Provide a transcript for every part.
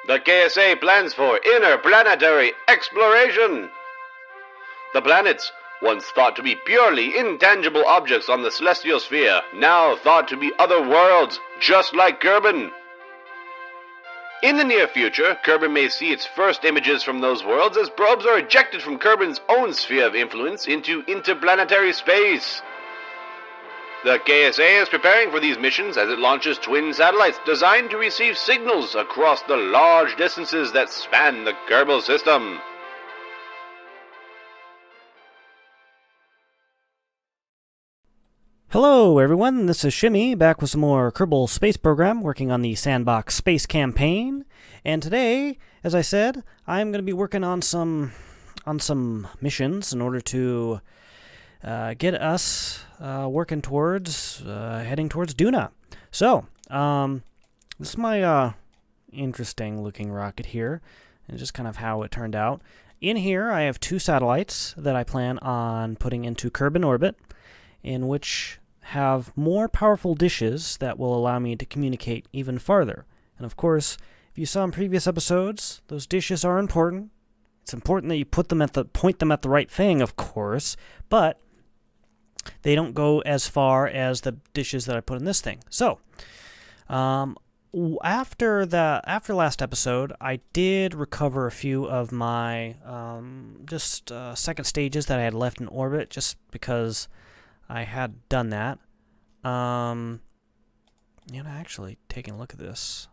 The KSA plans for interplanetary exploration. The planets, once thought to be purely intangible objects on the celestial sphere, now thought to be other worlds, just like Kerbal. In the near future, Kerbal may see its first images from those worlds as probes are ejected from Kerbal's own sphere of influence into interplanetary space. The KSA is preparing for these missions as it launches twin satellites designed to receive signals across the large distances that span the Kerbal system. Hello everyone, this is Shimmy, back with some more Kerbal Space Program, working on the Sandbox Space Campaign. And today, as I said, I'm going to be working on some missions in order to get us working towards heading towards Duna. So, this is my interesting looking rocket here, and just kind of how it turned out. In here, I have 2 satellites that I plan on putting into Kerbal orbit, in which have more powerful dishes that will allow me to communicate even farther. And of course, if you saw in previous episodes, those dishes are important. It's important that you point them at the right thing, of course, but they don't go as far as the dishes that I put in this thing. So, after last episode, I did recover a few of my second stages that I had left in orbit, just because I had done that. Actually, taking a look at this,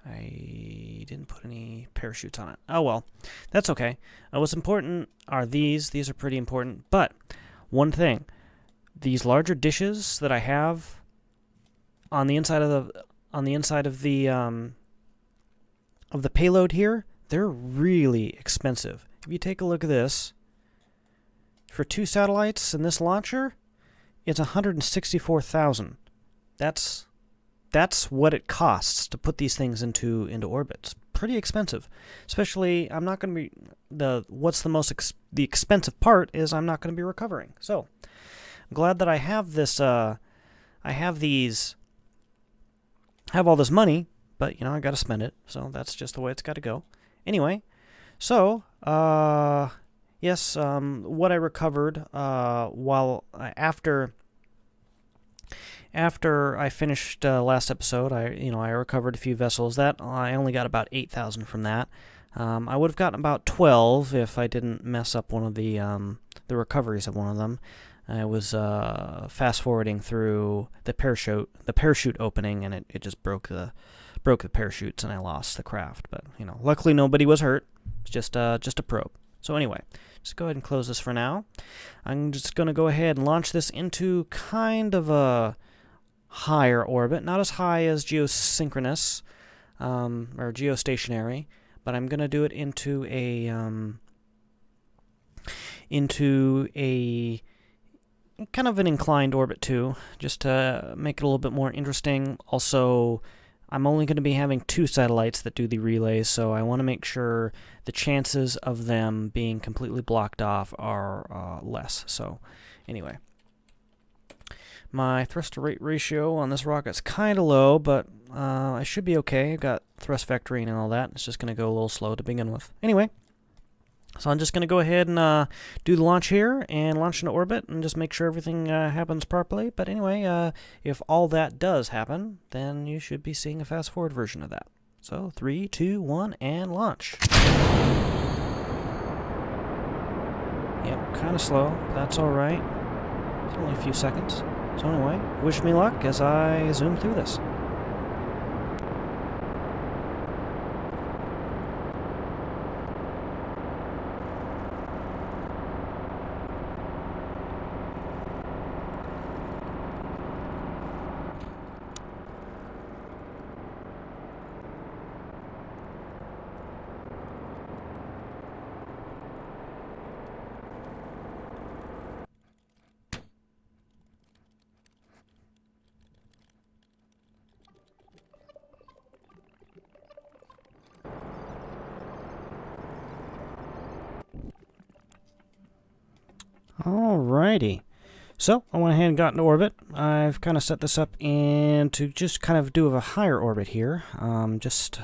I didn't put any parachutes on it. Oh well, that's okay. What's important are these. These are pretty important. But one thing, these larger dishes that I have on the inside of the payload here, they're really expensive. If you take a look at this, for 2 satellites and this launcher, it's $164,000. That's what it costs to put these things into orbit. It's pretty expensive. Especially, I'm not going to be the expensive part is I'm not going to be recovering. So, I'm glad that I have this. I have all this money, but I got to spend it. So that's just the way it's got to go. Anyway, so yes, what I recovered after I finished last episode, I recovered a few vessels. That I only got about 8,000 from that. I would have gotten about 12 if I didn't mess up one of the recoveries of one of them. I was fast forwarding through the parachute opening, and it just broke the parachutes, and I lost the craft. But luckily nobody was hurt. It's just a probe. So anyway, just go ahead and close this for now. I'm just going to go ahead and launch this into kind of a higher orbit, not as high as geosynchronous or geostationary, but I'm going to do it into a kind of an inclined orbit too, just to make it a little bit more interesting. Also, I'm only going to be having 2 satellites that do the relays, so I want to make sure the chances of them being completely blocked off are less. So, anyway. My thrust-to-rate ratio on this rocket's kind of low, but I should be okay. I've got thrust vectoring and all that. It's just going to go a little slow to begin with. Anyway, so I'm just going to go ahead and do the launch here and launch into orbit and just make sure everything happens properly. But anyway, if all that does happen, then you should be seeing a fast-forward version of that. So 3, 2, 1, and launch. Yep, kind of slow. But that's all right. It's only a few seconds. So anyway, wish me luck as I zoom through this. Alrighty, So I went ahead and got into orbit. I've kind of set this up to just kind of do a higher orbit here, just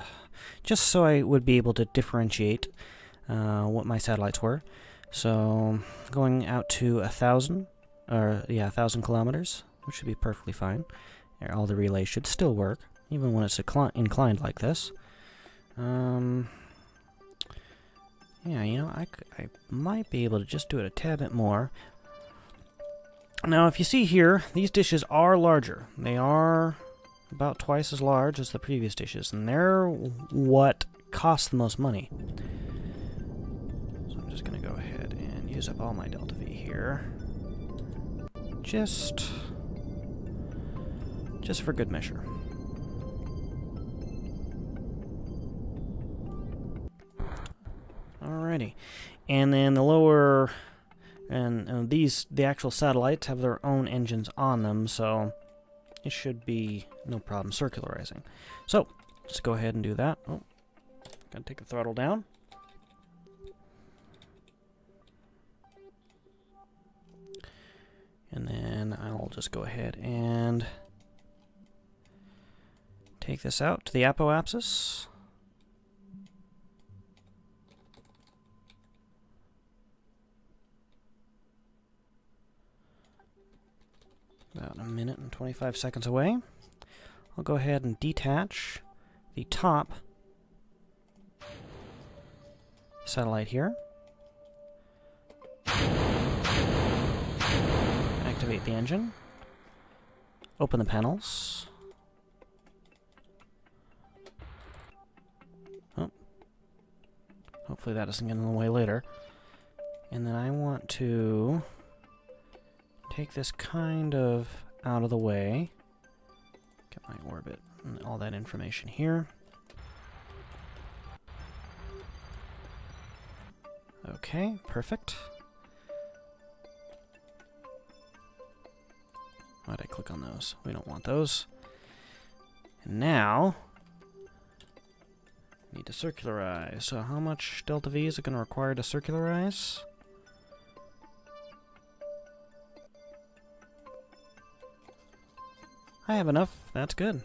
so I would be able to differentiate what my satellites were. So going out to 1,000, or yeah, 1,000 kilometers, which should be perfectly fine. All the relays should still work, even when it's inclined like this. Yeah, you know, I might be able to just do it a tad bit more. Now, if you see here, these dishes are larger. They are about twice as large as the previous dishes, and they're what costs the most money. So I'm just going to go ahead and use up all my delta V here. Just for good measure. Alrighty. And then the lower... And the actual satellites have their own engines on them, so it should be no problem circularizing. So, let's go ahead and do that. Oh, gotta take the throttle down. And then I'll just go ahead and take this out to the apoapsis. About a minute and 25 seconds away. I'll go ahead and detach the top satellite here. Activate the engine. Open the panels. Oh. Hopefully that doesn't get in the way later. And then I want to take this kind of out of the way. Get my orbit and all that information here. Okay, perfect. Why did I click on those? We don't want those. And now, need to circularize. So how much delta V is it going to require to circularize? I have enough. That's good.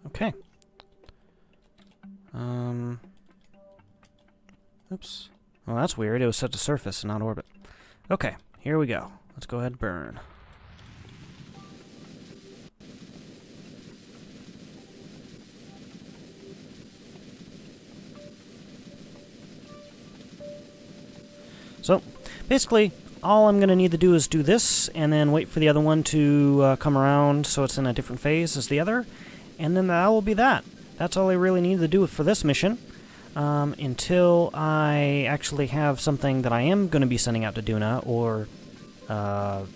Okay. Oops. Well, that's weird. It was set to surface and not orbit. Okay, here we go. Let's go ahead and burn. So, basically, all I'm going to need to do is do this, and then wait for the other one to come around so it's in a different phase as the other, and then that will be that. That's all I really need to do for this mission, until I actually have something that I am going to be sending out to Duna, or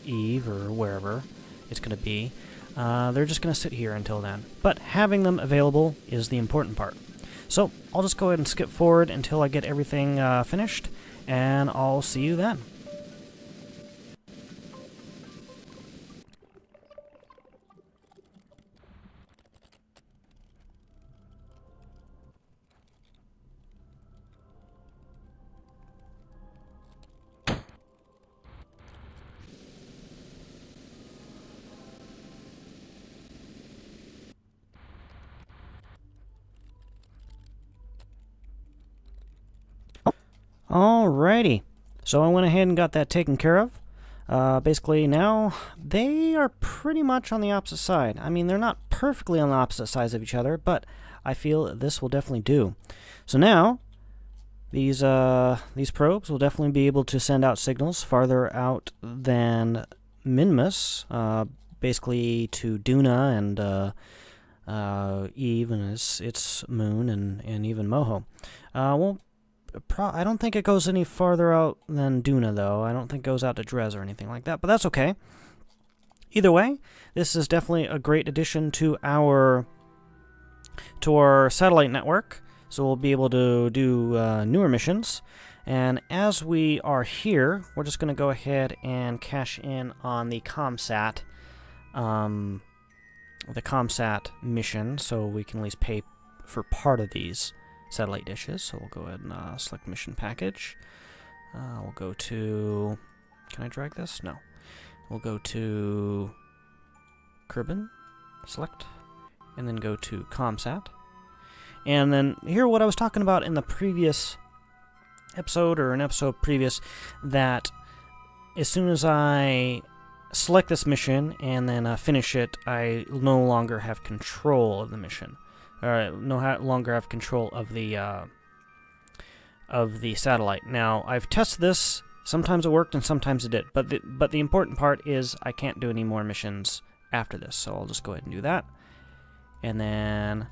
Eve, or wherever it's going to be. They're just going to sit here until then. But having them available is the important part. So, I'll just go ahead and skip forward until I get everything finished, and I'll see you then. Alrighty, so I went ahead and got that taken care of. Basically now, they are pretty much on the opposite side. I mean, they're not perfectly on the opposite sides of each other, but I feel this will definitely do. So now, these probes will definitely be able to send out signals farther out than Minmus, basically to Duna and Eve and its moon, and even Moho. Well, I don't think it goes any farther out than Duna, though. I don't think it goes out to Drez or anything like that, but that's okay. Either way, this is definitely a great addition to our satellite network, so we'll be able to do newer missions. And as we are here, we're just going to go ahead and cash in on the ComSat mission, so we can at least pay for part of these satellite dishes. So we'll go ahead and select mission package. We'll go to... Can I drag this? No. We'll go to Kerbal, select, and then go to ComSat. And then here what I was talking about in the previous episode, or an episode previous, that as soon as I select this mission and then finish it, I no longer have control of the mission. Or I no longer have control of the satellite. Now, I've tested this. Sometimes it worked and sometimes it did. But the important part is I can't do any more missions after this. So I'll just go ahead and do that. And then,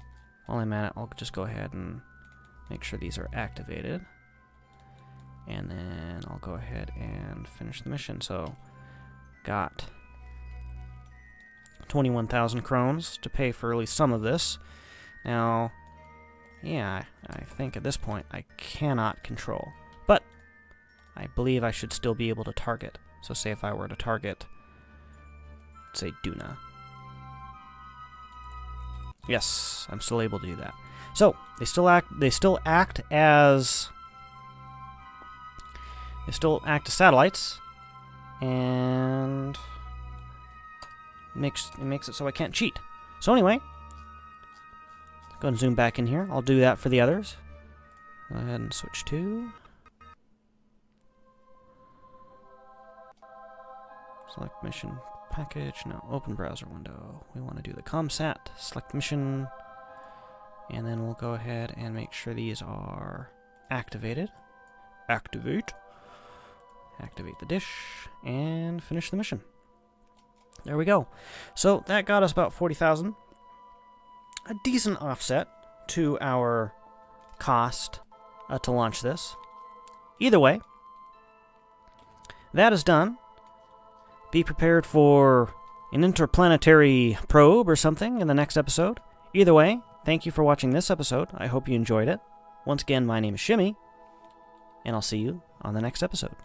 while I'm at it, I'll just go ahead and make sure these are activated. And then I'll go ahead and finish the mission. So, got 21,000 crowns to pay for at least some of this. Now, yeah, I think at this point I cannot control. But I believe I should still be able to target. So say if I were to target, say Duna. Yes, I'm still able to do that. So they still act as satellites, and it makes it so I can't cheat. So anyway, go and zoom back in here. I'll do that for the others. Go ahead and switch to select mission package. No, open browser window. We want to do the ComSat, select mission, and then we'll go ahead and make sure these are activated. Activate the dish, and finish the mission. There we go. So that got us about 40,000. A decent offset to our cost to launch this. Either way, that is done. Be prepared for an interplanetary probe or something in the next episode. Either way, thank you for watching this episode. I hope you enjoyed it. Once again, my name is Shimmy, and I'll see you on the next episode.